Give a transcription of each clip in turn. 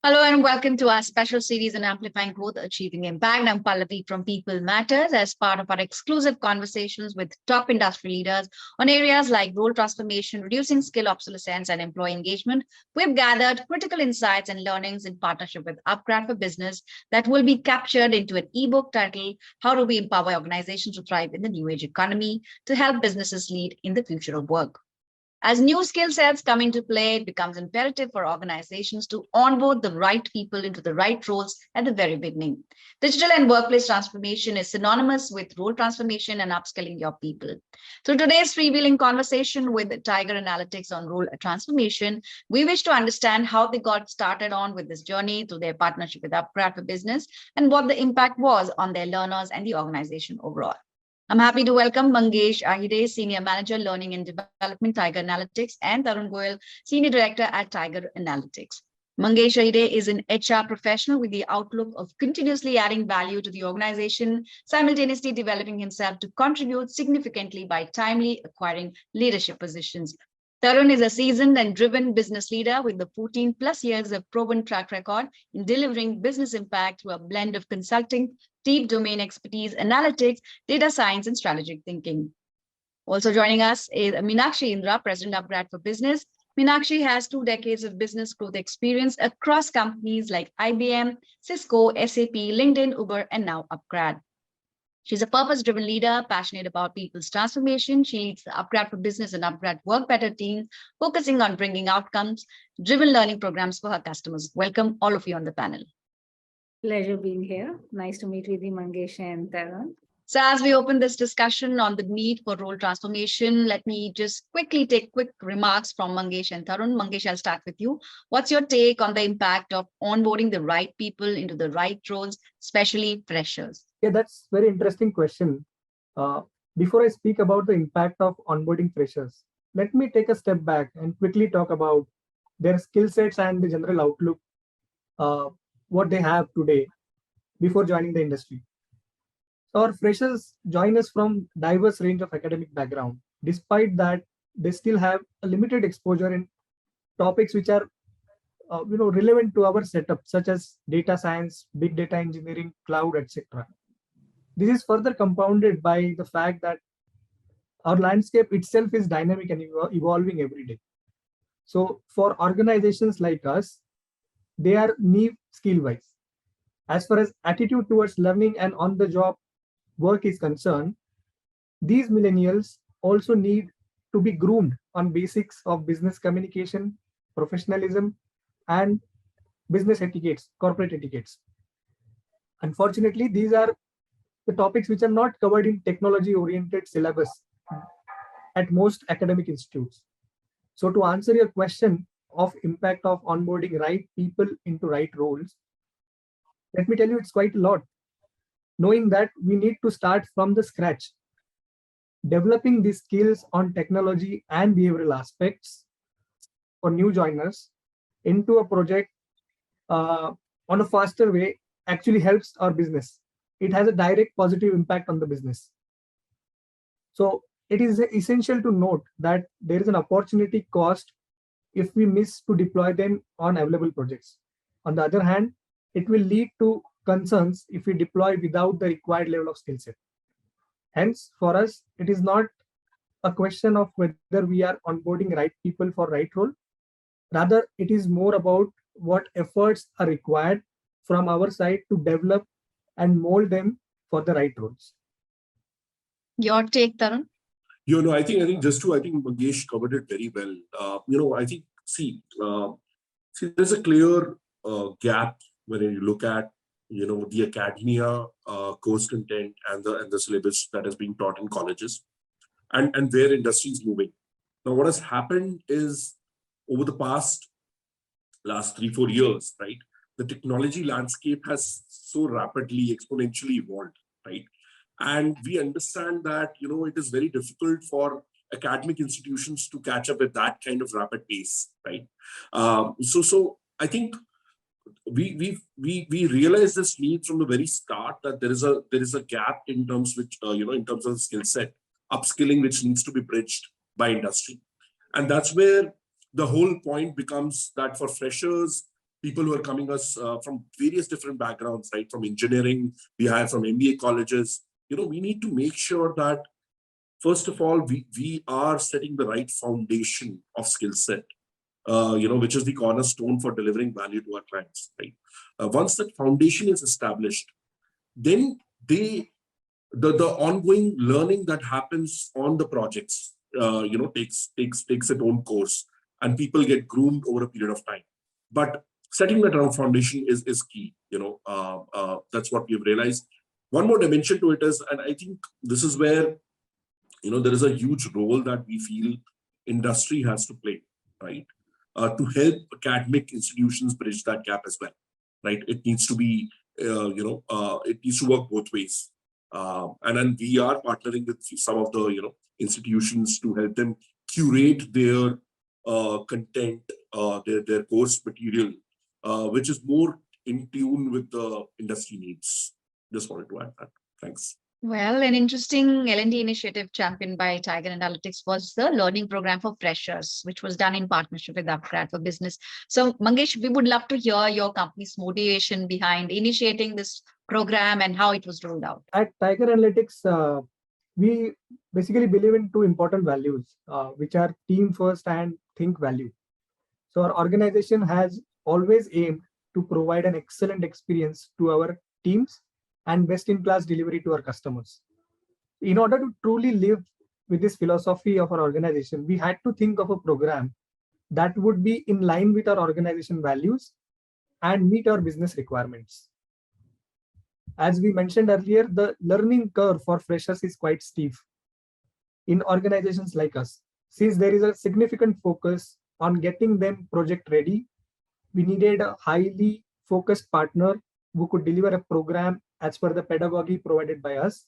Hello and welcome to our special series on Amplifying Growth, Achieving Impact. I'm Pallavi from People Matters as part of our exclusive conversations with top industry leaders on areas like role transformation, reducing skill obsolescence, and employee engagement. We've gathered critical insights and learnings in partnership with upGrad for Business that will be captured into an ebook titled, How Do We Empower Organizations to Thrive in the New Age Economy to Help Businesses Lead in the Future of Work. As new skill sets come into play, it becomes imperative for organizations to onboard the right people into the right roles at the very beginning. Digital and workplace transformation is synonymous with role transformation and upskilling your people. Through today's freewheeling conversation with Tiger Analytics on role transformation, we wish to understand how they got started on with this journey through their partnership with upGrad for Business and what the impact was on their learners and the organization overall. I'm happy to welcome Mangesh, Ahire, Senior Manager, Learning and Development, Tiger Analytics, and Tarun Goel, Senior Director at Tiger Analytics. Mangesh Ahire is an HR professional with the outlook of continuously adding value to the organization, simultaneously developing himself to contribute significantly by timely acquiring leadership positions. Tarun is a seasoned and driven business leader with the 14 plus years of proven track record in delivering business impact through a blend of consulting, deep domain expertise, analytics, data science, and strategic thinking. Also joining us is Minaxi Indra, President of upGrad for Business. Minaxi has 2 decades of business growth experience across companies like IBM, Cisco, SAP, LinkedIn, Uber, and now upGrad. She's a purpose-driven leader, passionate about people's transformation. She leads the upGrad for Business and upGrad Work Better team, focusing on bringing outcomes-driven learning programs for her customers. Welcome all of you on the panel. Pleasure being here. Nice to meet with you, Mangesh and Tarun. So as we open this discussion on the need for role transformation, let me just quickly take quick remarks from Mangesh and Tarun. Mangesh, I'll start with you. What's your take on the impact of onboarding the right people into the right roles, especially freshers? Yeah, that's a very interesting question. Before I speak about the impact of onboarding freshers, let me take a step back and quickly talk about their skill sets and the general outlook, what they have today before joining the industry. Our freshers join us from diverse range of academic background. Despite that, they still have a limited exposure in topics which are relevant to our setup, such as data science, big data engineering, cloud, etc. This is further compounded by the fact that our landscape itself is dynamic and evolving every day. So for organizations like us, they are new skill-wise. As far as attitude towards learning and on-the-job work is concerned, these millennials also need to be groomed on basics of business communication, professionalism, and business etiquettes, corporate etiquettes. Unfortunately, these are the topics which are not covered in technology-oriented syllabus at most academic institutes. So to answer your question of impact of onboarding right people into right roles, let me tell you, it's quite a lot. Knowing that we need to start from the scratch, developing these skills on technology and behavioral aspects for new joiners into a project on a faster way actually helps our business. It has a direct positive impact on the business. So it is essential to note that there is an opportunity cost if we miss to deploy them on available projects. On the other hand, it will lead to concerns if we deploy without the required level of skill set. Hence, for us, it is not a question of whether we are onboarding right people for right role. Rather, it is more about what efforts are required from our side to develop and mold them for the right roles. Your take, Tarun? I think Mangesh covered it very well. I think, there's a clear gap when you look at, the academia course content and the syllabus that is being taught in colleges and where industry is moving. Now, what has happened is over the last 3-4 years, right? The technology landscape has so rapidly, exponentially evolved, right? And we understand that, it is very difficult for academic institutions to catch up with that kind of rapid pace, right? So I think we realize this need from the very start that there is a gap in terms in terms of the skill set, upskilling, which needs to be bridged by industry. And that's where the whole point becomes that for freshers, people who are coming us from various different backgrounds, right? From engineering, we hire from MBA colleges. We need to make sure that, first of all, we are setting the right foundation of skill set, which is the cornerstone for delivering value to our clients, right? Once that foundation is established, then the ongoing learning that happens on the projects, takes its own course, and people get groomed over a period of time. But setting that foundation is key. That's what we've realized. One more dimension to it is, and I think this is where there is a huge role that we feel industry has to play, right? To help academic institutions bridge that gap as well, right? It needs to be, it needs to work both ways. And then we are partnering with some of the, institutions to help them curate their content, their course material, which is more in tune with the industry needs. Just wanted to add that. Thanks. Well, an interesting L&D initiative championed by Tiger Analytics was the learning program for freshers, which was done in partnership with upGrad for Business. So, Mangesh, we would love to hear your company's motivation behind initiating this program and how it was rolled out. At Tiger Analytics, we basically believe in two important values, which are team first and think value. So our organization has always aimed to provide an excellent experience to our teams and best-in-class delivery to our customers. In order to truly live with this philosophy of our organization, we had to think of a program that would be in line with our organization values and meet our business requirements. As we mentioned earlier, the learning curve for freshers is quite steep in organizations like us. Since there is a significant focus on getting them project ready, we needed a highly focused partner who could deliver a program as per the pedagogy provided by us,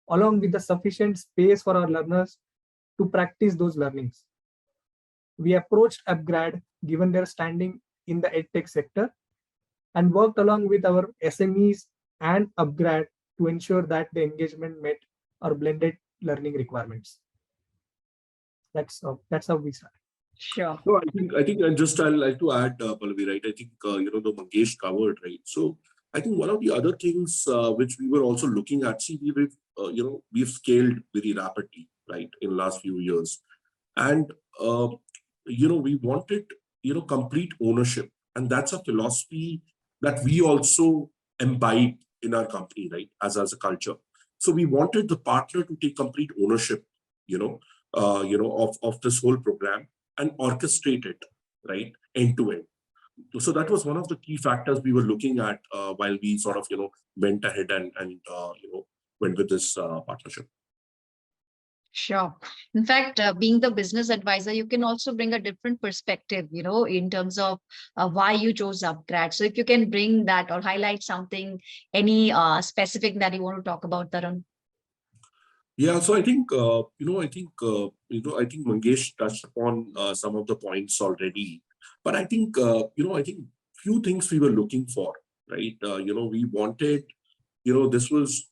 along with the sufficient space for our learners to practice those learnings. We approached upGrad, given their standing in the edtech sector, and worked along with our SMEs and upGrad to ensure that the engagement met our blended learning requirements. That's how we started. Sure. No, I think I'd like to add, Pallavi, right? I think, the Mangesh covered, right? So I think one of the other things which we were also looking at, we've scaled very rapidly, right, in the last few years. And, we wanted, complete ownership. And that's a philosophy that we also imbibe in our company, right, as a culture. So we wanted the partner to take complete ownership, of this whole program and orchestrate it, right, end to end. So that was one of the key factors we were looking at while we sort of, went ahead and went with this partnership. Sure. In fact, being the business advisor, you can also bring a different perspective, in terms of why you chose upGrad. So if you can bring that or highlight something, any specific that you want to talk about, Tarun. Yeah, so I think I think Mangesh touched upon some of the points already, but I think I think few things we were looking for, right? We wanted, this was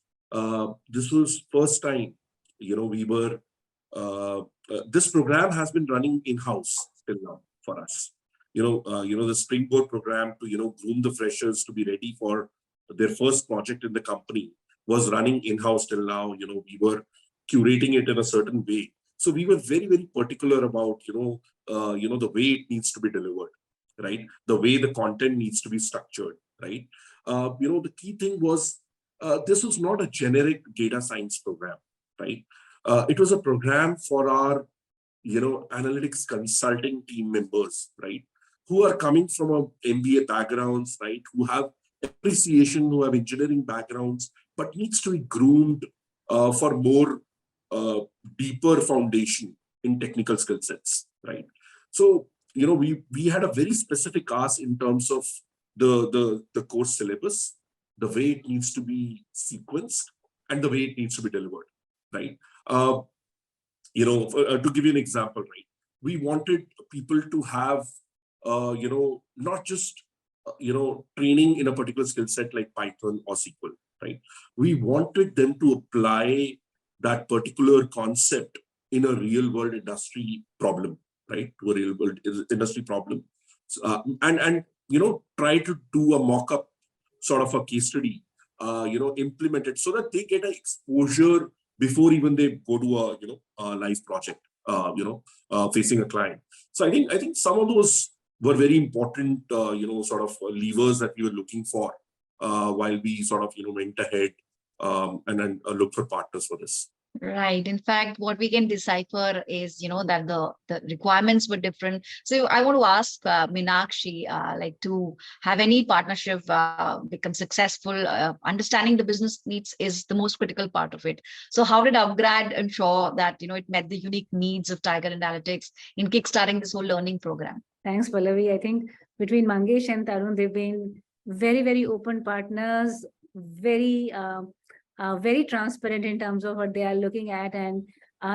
first time, we were this program has been running in-house till now for us. The Springboard program to groom the freshers to be ready for their first project in the company was running in-house till now. We were curating it in a certain way. So we were very, very particular about, the way it needs to be delivered, right? The way the content needs to be structured, right? The key thing was, this was not a generic data science program, right? It was a program for our, analytics consulting team members, right? Who are coming from a MBA backgrounds, right? Who have appreciation, who have engineering backgrounds, but needs to be groomed for more deeper foundation in technical skill sets, right? So, we had a very specific ask in terms of the course syllabus, the way it needs to be sequenced, and the way it needs to be delivered, right? To give you an example, right? We wanted people to have, not just, training in a particular skill set like Python or SQL, right? We wanted them to apply that particular concept in a real world industry problem, right? To a real world industry problem. And try to do a mock-up sort of a case study, implement it so that they get an exposure before even they go to a live project, facing a client. So I think some of those were very important, sort of levers that we were looking for while we sort of, went ahead and then look for partners for this. Right. In fact, what we can decipher is, that the requirements were different. So I want to ask Minaxi, like to have any partnership become successful, understanding the business needs is the most critical part of it. So how did upGrad ensure that, it met the unique needs of Tiger Analytics in kickstarting this whole learning program? Thanks, Pallavi. I think between Mangesh and Tarun, they've been very, very open partners, very transparent in terms of what they are looking at. And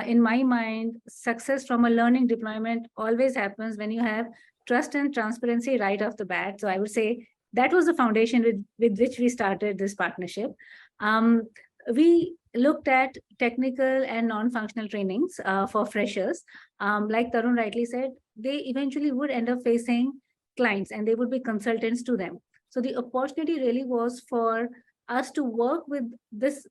in my mind, success from a learning deployment always happens when you have trust and transparency right off the bat. So I would say that was the foundation with which we started this partnership. We looked at technical and non-functional trainings for freshers. Like Tarun rightly said, they eventually would end up facing clients and they would be consultants to them. So the opportunity really was for us to work with this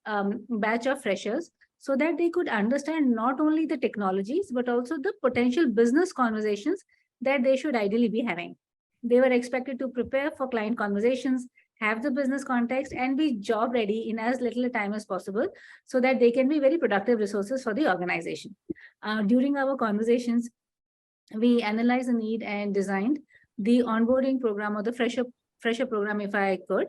batch of freshers so that they could understand not only the technologies, but also the potential business conversations that they should ideally be having. They were expected to prepare for client conversations, have the business context, and be job ready in as little time as possible so that they can be very productive resources for the organization. During our conversations, we analyzed the need and designed the onboarding program or the fresher program, if I could,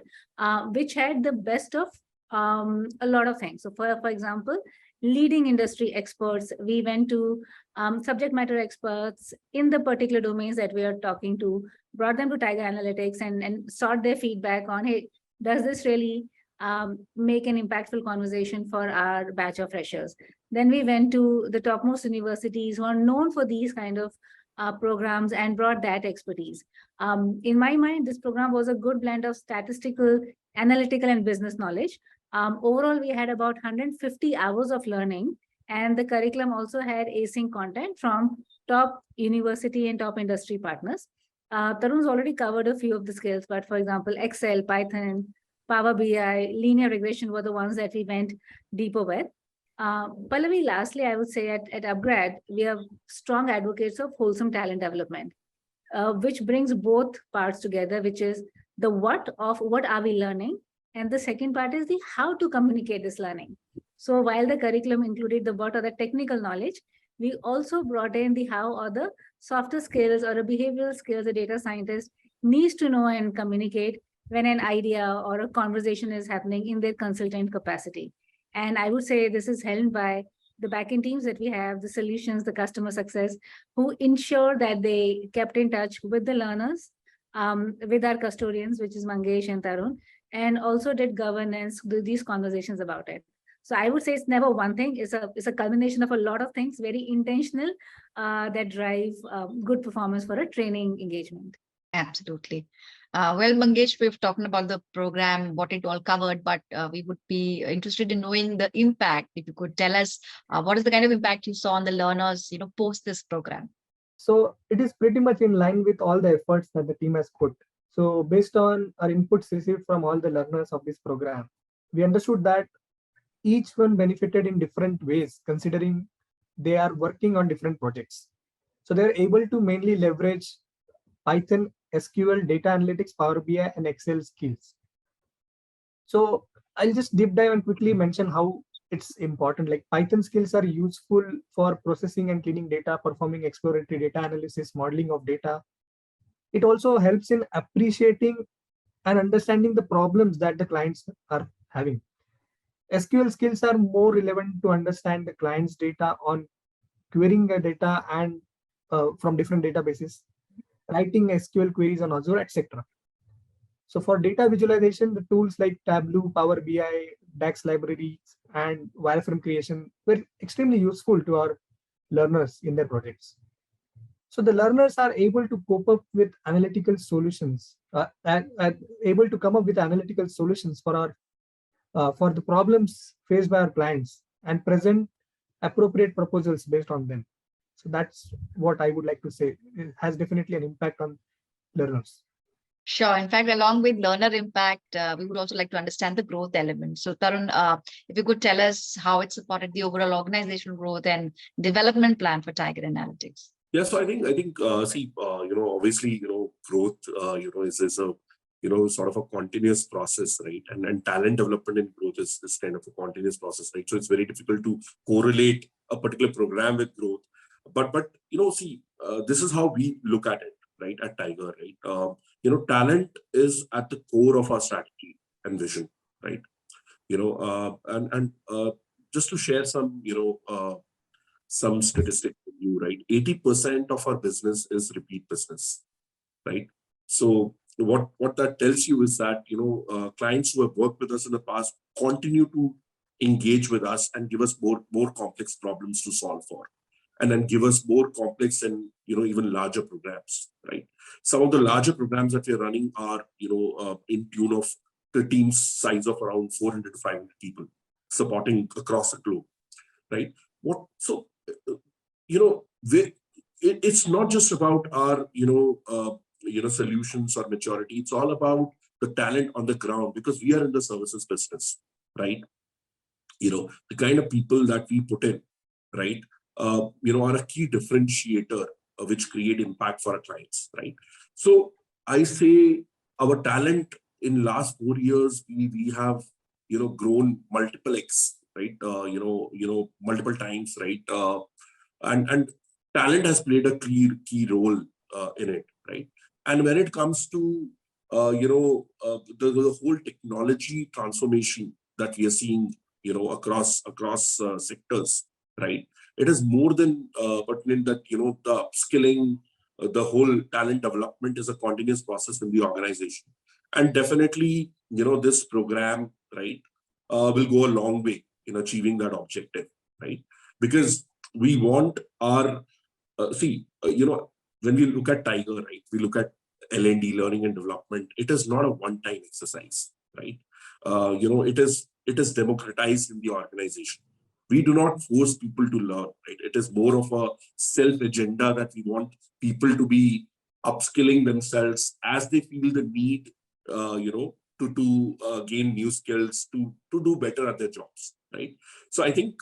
which had the best of a lot of things. So for example, leading industry experts, we went to subject matter experts in the particular domains that we are talking to, brought them to Tiger Analytics and sought their feedback on, hey, does this really make an impactful conversation for our batch of freshers? Then we went to the topmost universities who are known for these kind of programs and brought that expertise. In my mind, this program was a good blend of statistical, analytical, and business knowledge. Overall, we had about 150 hours of learning, and the curriculum also had async content from top university and top industry partners. Tarun's already covered a few of the skills, but for example, Excel, Python, Power BI, linear regression were the ones that we went deeper with. Pallavi, lastly, I would say at upGrad, we are strong advocates of wholesome talent development, which brings both parts together, which is the what of what are we learning, and the second part is the how to communicate this learning. So while the curriculum included the what or the technical knowledge, we also brought in the how or the softer skills or the behavioral skills a data scientist needs to know and communicate when an idea or a conversation is happening in their consultant capacity. And I would say this is helmed by the backend teams that we have, the solutions, the customer success, who ensure that they kept in touch with the learners, with our custodians, which is Mangesh and Tarun, and also did governance, do these conversations about it. So I would say it's never one thing. It's a culmination of a lot of things, very intentional, that drive good performance for a training engagement. Absolutely. Well, Mangesh, we've talked about the program, what it all covered, but we would be interested in knowing the impact. If you could tell us what is the kind of impact you saw on the learners, post this program? So it is pretty much in line with all the efforts that the team has put. So based on our inputs received from all the learners of this program, we understood that each one benefited in different ways, considering they are working on different projects. So they're able to mainly leverage Python, SQL, data analytics, Power BI, and Excel skills. So I'll just deep dive and quickly mention how it's important. Like Python skills are useful for processing and cleaning data, performing exploratory data analysis, modeling of data. It also helps in appreciating and understanding the problems that the clients are having. SQL skills are more relevant to understand the client's data on querying the data and from different databases, writing SQL queries on Azure, etc. So for data visualization, the tools like Tableau, Power BI, DAX libraries, and wireframe creation were extremely useful to our learners in their projects. So the learners are able to cope up with analytical solutions, and able to come up with analytical solutions for the problems faced by our clients and present appropriate proposals based on them. So that's what I would like to say. It has definitely an impact on learners. Sure. In fact, along with learner impact, we would also like to understand the growth element. So, Tarun, if you could tell us how it supported the overall organizational growth and development plan for Tiger Analytics. Yeah, so obviously, growth, is a, sort of a continuous process, right? And talent development and growth is kind of a continuous process, right? So it's very difficult to correlate a particular program with growth. But this is how we look at it, right? At Tiger, right? Talent is at the core of our strategy and vision, right? Just to share some statistics with you, right? 80% of our business is repeat business, right? So what that tells you is that, clients who have worked with us in the past continue to engage with us and give us more complex problems to solve for, and then give us more complex and, even larger programs, right? Some of the larger programs that we're running are, in tune of the team's size of around 400 to 500 people supporting across the globe, right? It's not just about our, solutions or maturity. It's all about the talent on the ground, because we are in the services business, right? The kind of people that we put in, right, are a key differentiator, which create impact for our clients, right? So I say our talent in last 4 years, we have, grown multiple X, right? Multiple times, right? And talent has played a key role in it, right? And when it comes to the whole technology transformation that we are seeing, across sectors, right? It is more than pertinent that, the upskilling, the whole talent development is a continuous process in the organization. And definitely, this program, right, will go a long way in achieving that objective, right? Because we want our, when we look at Tiger, right, we look at L&D, learning and development. It is not a one-time exercise, right? It is democratized in the organization. We do not force people to learn, right? It is more of a self-agenda that we want people to be upskilling themselves as they feel the need, to gain new skills, to do better at their jobs, right? So I think,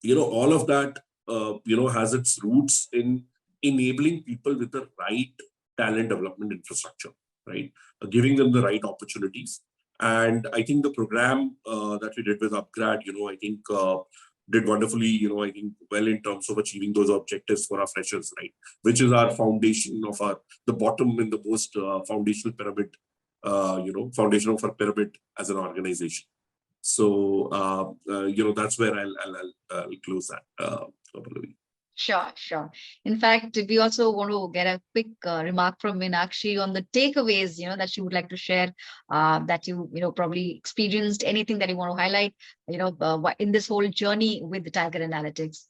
all of that, has its roots in enabling people with the right talent development infrastructure, right? Giving them the right opportunities. And I think the program that we did with upGrad, I think did wonderfully, I think well in terms of achieving those objectives for our freshers, right? Which is our foundation of the bottom in the most foundational pyramid, foundation of our pyramid as an organization. So, that's where I'll close that. Sure. In fact, we also want to get a quick remark from Minaxi on the takeaways, that you would like to share, that you probably experienced, anything that you want to highlight, in this whole journey with the Tiger Analytics.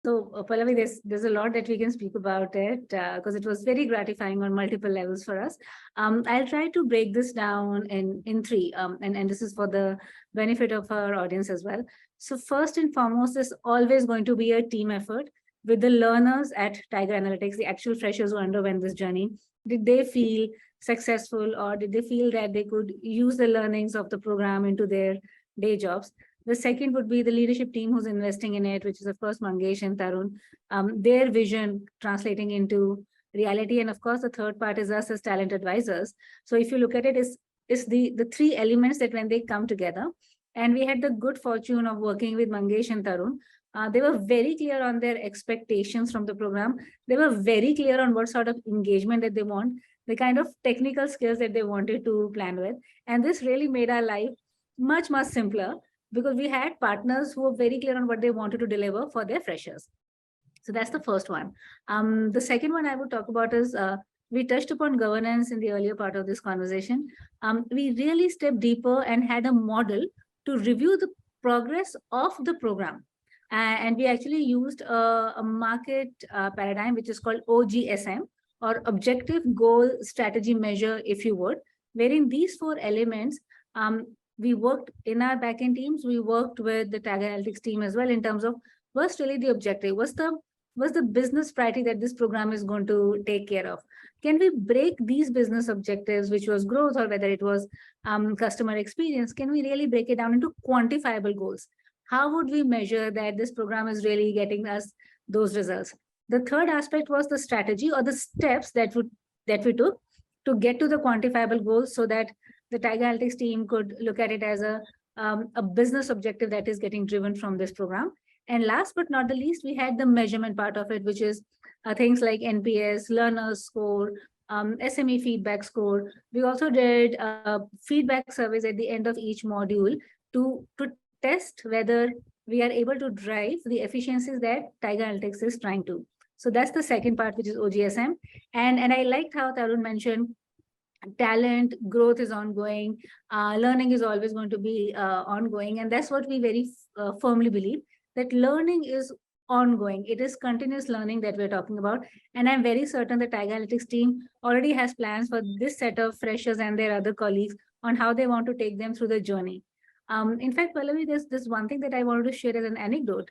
So, Pallavi, there's a lot that we can speak about it, because it was very gratifying on multiple levels for us. I'll try to break this down in three, and this is for the benefit of our audience as well. So first and foremost, there's always going to be a team effort with the learners at Tiger Analytics, the actual freshers who underwent this journey. Did they feel successful, or did they feel that they could use the learnings of the program into their day jobs? The second would be the leadership team who's investing in it, which is of course Mangesh and Tarun, their vision translating into reality. And of course, the third part is us as talent advisors. So if you look at it, is the three elements that when they come together, and we had the good fortune of working with Mangesh and Tarun. They were very clear on their expectations from the program. They were very clear on what sort of engagement that they want, the kind of technical skills that they wanted to plan with. And this really made our life much, much simpler, because we had partners who were very clear on what they wanted to deliver for their freshers. So that's the first one. The second one I would talk about is, we touched upon governance in the earlier part of this conversation. We really stepped deeper and had a model to review the progress of the program. And we actually used a market paradigm, which is called OGSM, or Objective Goal Strategy Measure, if you would, wherein these four elements, we worked in our backend teams, we worked with the Tiger Analytics team as well in terms of what's really the objective, what's the was the business priority that this program is going to take care of? Can we break these business objectives, which was growth or whether it was customer experience, can we really break it down into quantifiable goals? How would we measure that this program is really getting us those results? The third aspect was the strategy or the steps that we took to get to the quantifiable goals so that the Tiger Analytics team could look at it as a business objective that is getting driven from this program. And last but not the least, we had the measurement part of it, which is things like NPS, learners score, SME feedback score. We also did feedback surveys at the end of each module to test whether we are able to drive the efficiencies that Tiger Analytics is trying to. So that's the second part, which is OGSM. And I liked how Tarun mentioned talent growth is ongoing, learning is always going to be ongoing. And that's what we very firmly believe, that learning is ongoing. It is continuous learning that we're talking about. And I'm very certain the Tiger Analytics team already has plans for this set of freshers and their other colleagues on how they want to take them through the journey. In fact, Pallavi, there's this one thing that I wanted to share as an anecdote.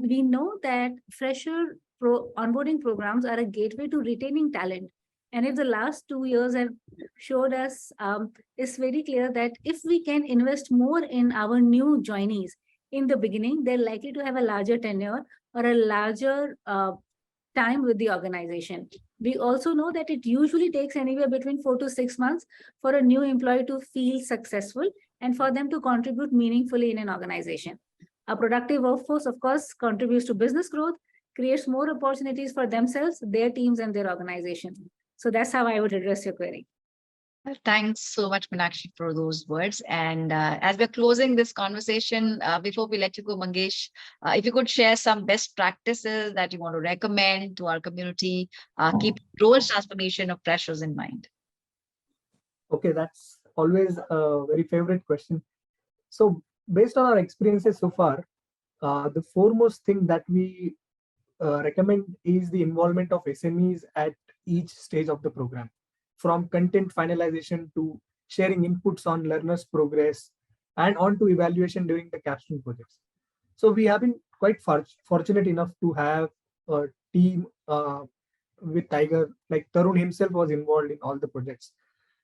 We know that fresher onboarding programs are a gateway to retaining talent. And if the last 2 years have showed us, it's very clear that if we can invest more in our new joinees in the beginning, they're likely to have a larger tenure or a larger time with the organization. We also know that it usually takes anywhere between 4 to 6 months for a new employee to feel successful and for them to contribute meaningfully in an organization. A productive workforce, of course, contributes to business growth, creates more opportunities for themselves, their teams, and their organization. So that's how I would address your query. Thanks so much, Minaxi, for those words. And as we're closing this conversation, before we let you go, Mangesh, if you could share some best practices that you want to recommend to our community, keep role transformation of freshers in mind. Okay, that's always a very favorite question. So based on our experiences so far, the foremost thing that we recommend is the involvement of SMEs at each stage of the program, from content finalization to sharing inputs on learners' progress and on to evaluation during the capstone projects. So we have been quite fortunate enough to have a team with Tiger, like Tarun himself was involved in all the projects,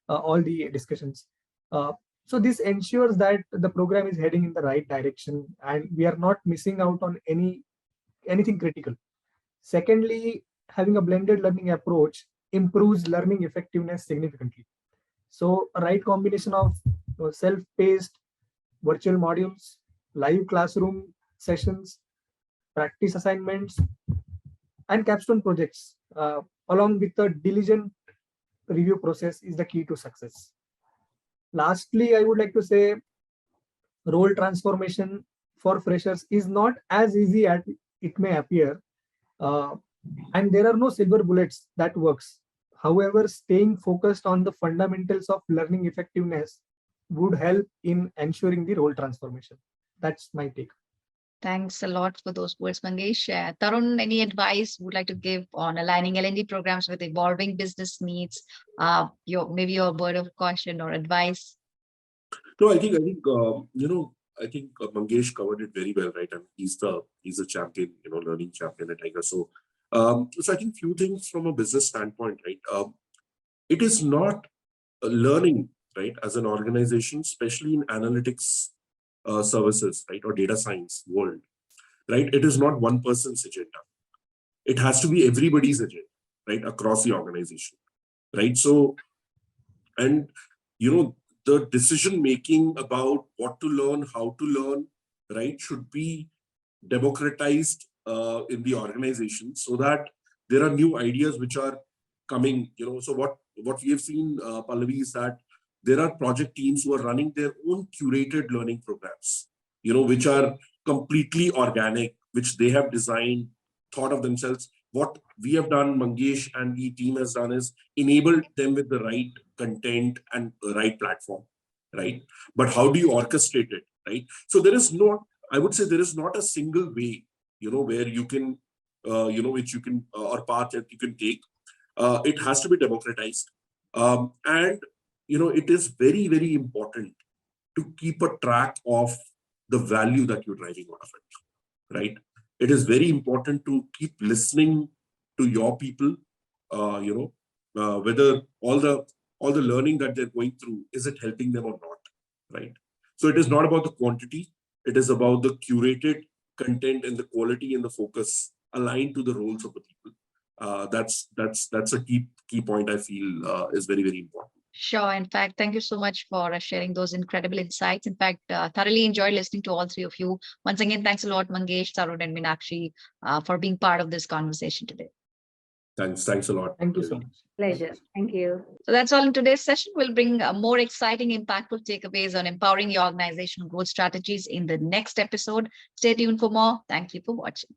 all the discussions. So this ensures that the program is heading in the right direction and we are not missing out on anything critical. Secondly, having a blended learning approach improves learning effectiveness significantly. So a right combination of self-paced virtual modules, live classroom sessions, practice assignments, and capstone projects, along with a diligent review process is the key to success. Lastly, I would like to say role transformation for freshers is not as easy as it may appear. And there are no silver bullets that works. However, staying focused on the fundamentals of learning effectiveness would help in ensuring the role transformation. That's my take. Thanks a lot for those words, Mangesh. Tarun, any advice you would like to give on aligning L&D programs with evolving business needs? Maybe your word of caution or advice. No, I think Mangesh covered it very well, right? And he's a champion, learning champion at Tiger. So I think few things from a business standpoint, right? It is not learning, right, as an organization, especially in analytics services, right, or data science world, right? It is not one person's agenda. It has to be everybody's agenda, right, across the organization, right? So, and the decision making about what to learn, how to learn, right, should be democratized in the organization so that there are new ideas which are coming. So what we have seen, Pallavi, is that there are project teams who are running their own curated learning programs, which are completely organic, which they have designed, thought of themselves. What we have done, Mangesh and the team has done, is enabled them with the right content and the right platform, right? But how do you orchestrate it, right? So I would say there is not a single way, where you can, which you can, or path that you can take. It has to be democratized. And, it is very, very important to keep a track of the value that you're driving out of it, right? it is very important to keep listening to your people, whether all the learning that they're going through, is it helping them or not, right? So it is not about the quantity, it is about the curated content and the quality and the focus aligned to the roles of the people. That's a key point I feel is very, very important. Sure. In fact, thank you so much for sharing those incredible insights. In fact, thoroughly enjoyed listening to all three of you. Once again, thanks a lot, Mangesh, Tarun, and Minaxi, for being part of this conversation today. Thanks a lot. Thank you so much. Pleasure. Thank you. So that's all in today's session. We'll bring more exciting, impactful takeaways on empowering your organizational growth strategies in the next episode. Stay tuned for more. Thank you for watching.